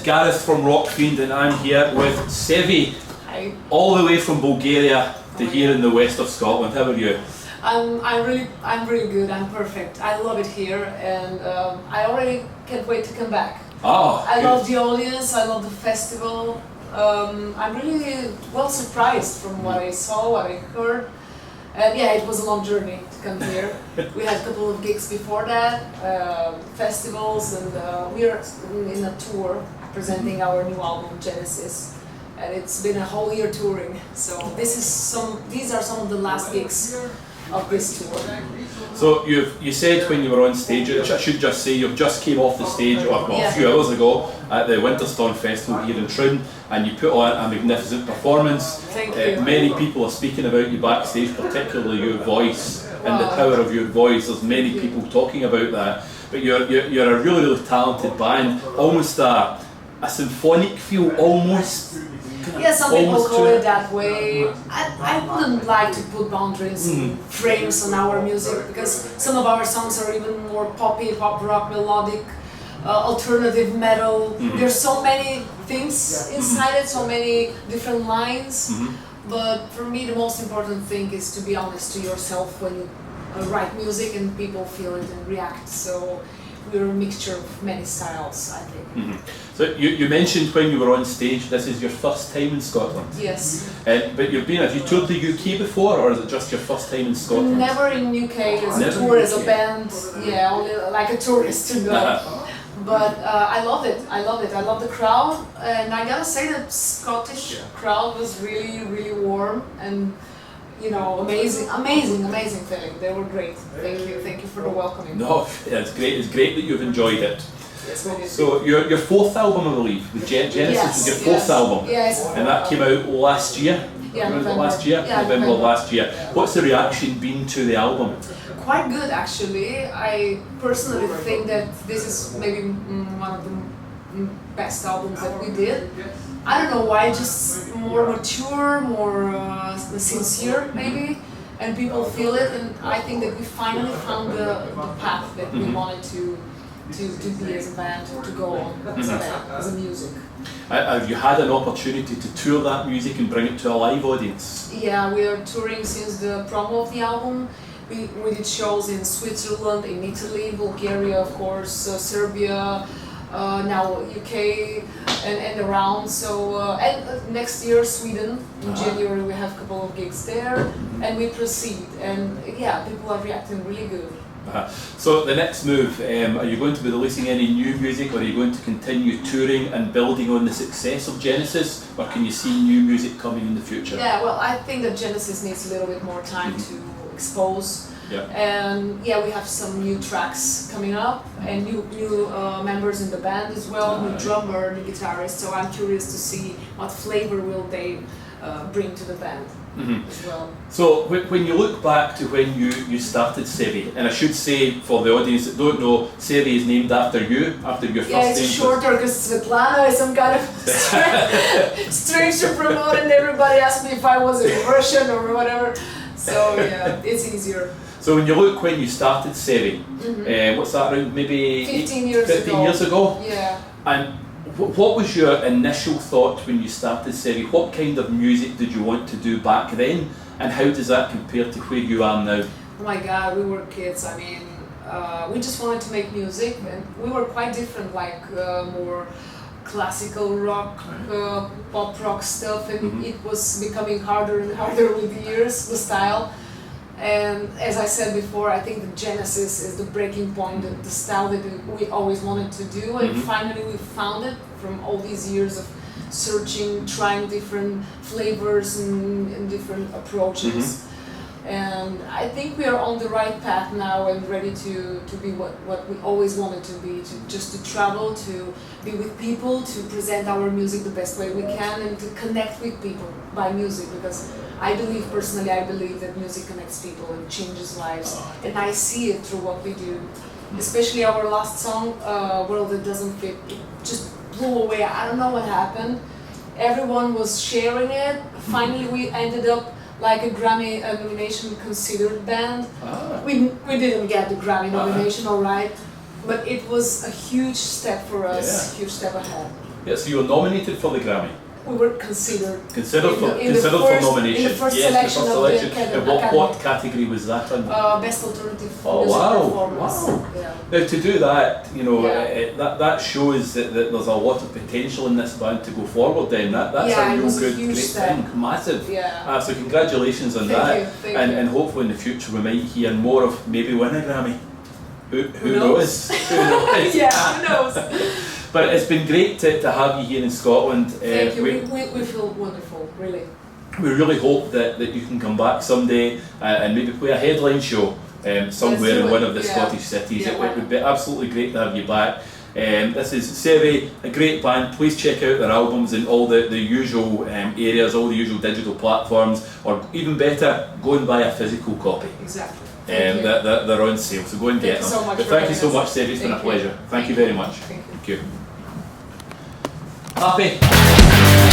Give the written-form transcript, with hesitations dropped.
Gareth from Rockfiend, and I'm here with Sevi, Hi. all the way from Bulgaria to here in the west of Scotland. How are you? I'm really good. I'm perfect. I love it here, and I already can't wait to come back. Oh, I good. love the audience. I love the festival. I'm really well surprised from what I saw, what I heard. And yeah, it was a long journey to come here. We had a couple of gigs before that, festivals, and we are in a tour presenting our new album Genesis. And it's been a whole year touring. So these are some of the last gigs of this tour. So you said when you were on stage, I should just say you've just came off the stage a few hours ago at the Winterstone Festival here in Troon, and you put on a magnificent performance. Thank you. Many people are speaking about you backstage, particularly your voice and the power of your voice. There's many people talking about that. But you're a really talented band, almost a symphonic feel, almost. Yeah, some people call it that way. I wouldn't like to put boundaries and frames on our music, because some of our songs are even more poppy, pop rock, melodic, alternative metal. There's so many things inside it, so many different lines. But for me, the most important thing is to be honest to yourself when you write music and people feel it and react. So we're a mixture of many styles, I think. So you mentioned when you were on stage, this is your first time in Scotland. Yes. But have you toured the UK before, or is it just your first time in Scotland? Never in UK as a tour, as a band. Yeah, only like a tourist to go. But I love it. I love the crowd, and I gotta say that Scottish crowd was really warm and, you know, amazing feeling. They were great. Thank you for the welcoming. No, it's great. It's great that you've enjoyed it. Yes, we did. So your fourth album, I believe, the Genesis is your fourth album, and that came out last year. Yeah, November November. last year. Yeah, November November. last year. What's the reaction been to the album? Quite good, actually. I personally think that this is maybe one of the best albums that we did. I don't know why, just more mature, more sincere maybe, and people feel it, and I think that we finally found the path that we wanted to be as a band, to go on as a band, as a music. Have you had an opportunity to tour that music and bring it to a live audience? Yeah, we are touring since the promo of the album. We did shows in Switzerland, in Italy, Bulgaria, of course, Serbia, now UK and around. So and next year Sweden in January we have a couple of gigs there, and we proceed. And yeah, people are reacting really good. So the next move, are you going to be releasing any new music, or are you going to continue touring and building on the success of Genesis, or can you see new music coming in the future? Yeah, well, I think that Genesis needs a little bit more time to expose. And yeah, we have some new tracks coming up, and new members in the band as well, new drummer, new guitarist. So I'm curious to see what flavor will they bring to the band as well. So when you look back to when you started Sevi, and I should say for the audience that don't know, Sevi is named after you, after your first name. Yeah, it's shorter because Svetlana is some kind of strange to promote, and everybody asked me if I was a Russian or whatever. So yeah, it's easier. So when you look when you started Sevi, what's that, around maybe 15 years ago? Yeah. And what was your initial thought when you started Sevi? What kind of music did you want to do back then, and how does that compare to where you are now? Oh my God, we were kids. I mean, we just wanted to make music, and we were quite different, like more classical rock, pop rock stuff, and it was becoming harder and harder with the years, the style. And as I said before, I think the Genesis is the breaking point, the style that we always wanted to do, and finally we found it from all these years of searching, trying different flavors and different approaches. And I think we are on the right path now and ready to be what we always wanted to be, to travel, to be with people, to present our music the best way we can, and to connect with people by music, because I believe that music connects people and changes lives, and I see it through what we do. Especially our last song, World That Doesn't Fit, it just blew away. I don't know what happened. Everyone was sharing it. Finally we ended up like a Grammy nomination considered band. We didn't get the Grammy nomination, alright, but it was a huge step for us, huge step ahead. Yeah, so you were nominated for the Grammy. We were considered For nomination. In the first yes, selection the first of selection. the And what category was that under? Best alternative Oh, music wow, performance. wow. Yeah. Now to do that, you know, Yeah. that shows that there's a lot of potential in this band to go forward. Then that's Yeah, a it real was a good, huge great step. thing, massive. Yeah. So congratulations on Thank that, you, thank you. and hopefully in the future we might hear more of maybe win a Grammy. Who knows? knows? Who knows? Yeah, who knows? But it's been great to have you here in Scotland. Thank you. We feel wonderful, really. We really hope that you can come back someday and maybe play a headline show somewhere in one of the Scottish cities. Yeah, It would be absolutely great to have you back. This is Sevi, a great band. Please check out their albums in all the usual areas, all the usual digital platforms, or even better, go and buy a physical copy. Exactly. They're on sale, so go and get them. So much But thank you so much, Sevi. It's been a pleasure. Thank you very much. Thank you. Happy?